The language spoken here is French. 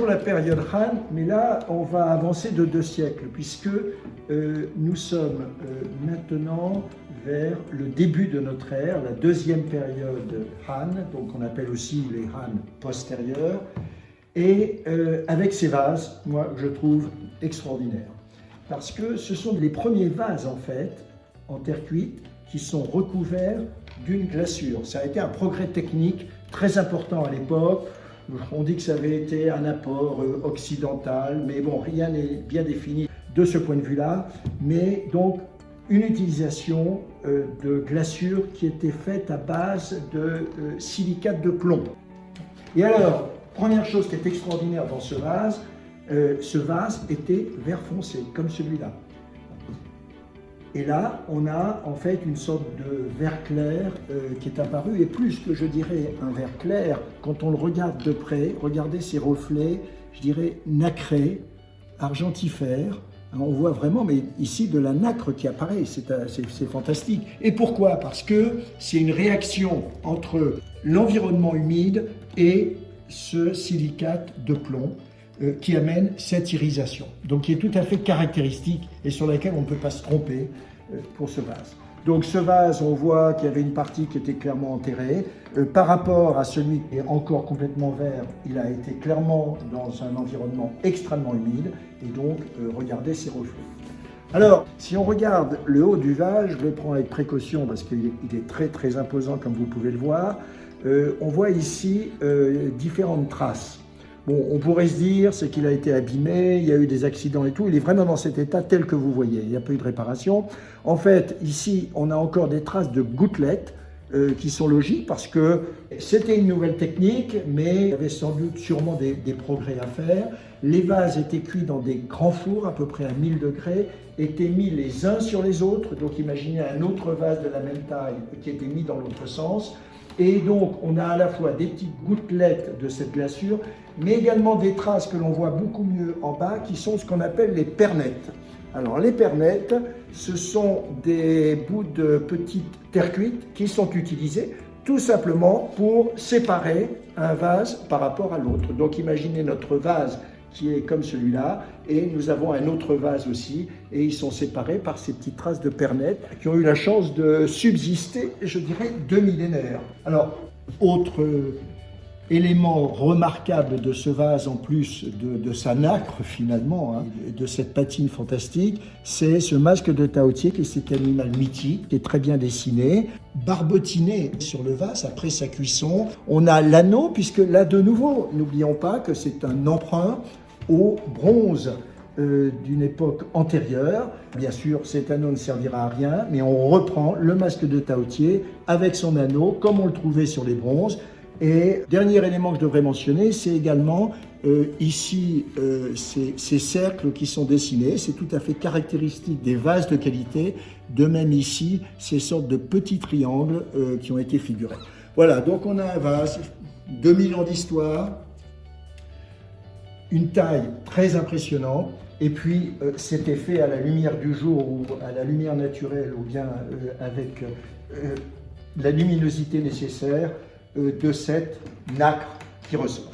la période Han, mais là, on va avancer de 2 siècles, puisque nous sommes maintenant vers le début de notre ère, la deuxième période Han, donc on appelle aussi les Han postérieurs, et avec ces vases, moi, je trouve extraordinaires. Parce que ce sont les premiers vases, en fait, en terre cuite, qui sont recouverts d'une glaçure. Ça a été un progrès technique très important à l'époque. On dit que ça avait été un apport occidental, mais bon, rien n'est bien défini de ce point de vue-là. Mais donc, une utilisation de glaçure qui était faite à base de silicate de plomb. Et alors, première chose qui est extraordinaire dans ce vase était vert foncé, comme celui-là. Et là, on a en fait une sorte de vert clair qui est apparu, et plus que je dirais un vert clair, quand on le regarde de près, regardez ces reflets, je dirais nacrés, argentifères. On voit vraiment, mais ici, de la nacre qui apparaît, c'est fantastique. Et pourquoi? Parce que c'est une réaction entre l'environnement humide et ce silicate de plomb qui amène cette irisation, donc qui est tout à fait caractéristique et sur laquelle on ne peut pas se tromper pour ce vase. Donc ce vase, on voit qu'il y avait une partie qui était clairement enterrée. Par rapport à celui qui est encore complètement vert, il a été clairement dans un environnement extrêmement humide, et donc regardez ces reflets. Alors, si on regarde le haut du vase, je le prends avec précaution parce qu'il est très très imposant comme vous pouvez le voir, on voit ici différentes traces. Bon, on pourrait se dire, c'est qu'il a été abîmé, il y a eu des accidents et tout, il est vraiment dans cet état tel que vous voyez, il n'y a pas eu de réparation. En fait, ici, on a encore des traces de gouttelettes qui sont logiques parce que c'était une nouvelle technique, mais il y avait sans doute sûrement des progrès à faire. Les vases étaient cuits dans des grands fours, à peu près à 1000 degrés, étaient mis les uns sur les autres, donc imaginez un autre vase de la même taille qui était mis dans l'autre sens. Et donc, on a à la fois des petites gouttelettes de cette glaçure, mais également des traces que l'on voit beaucoup mieux en bas, qui sont ce qu'on appelle les pernettes. Alors, les pernettes, ce sont des bouts de petites terre cuite qui sont utilisés tout simplement pour séparer un vase par rapport à l'autre. Donc, imaginez notre vase qui est comme celui-là, et nous avons un autre vase aussi, et ils sont séparés par ces petites traces de pernettes qui ont eu la chance de subsister, je dirais, 2 millénaires. Alors, autre élément remarquable de ce vase, en plus de sa nacre finalement, hein, de cette patine fantastique, c'est ce masque de Taotier, qui est cet animal mythique, qui est très bien dessiné, barbotiné sur le vase après sa cuisson. On a l'anneau, puisque là de nouveau, n'oublions pas que c'est un emprunt au bronze d'une époque antérieure. Bien sûr, cet anneau ne servira à rien, mais on reprend le masque de Taotier avec son anneau, comme on le trouvait sur les bronzes. Et dernier élément que je devrais mentionner, c'est également ici ces cercles qui sont dessinés. C'est tout à fait caractéristique des vases de qualité. De même ici, ces sortes de petits triangles qui ont été figurés. Voilà, donc on a un vase, 2000 ans d'histoire, une taille très impressionnante. Et puis, c'était fait à la lumière du jour ou à la lumière naturelle ou bien avec la luminosité nécessaire de cette nacre qui ressort.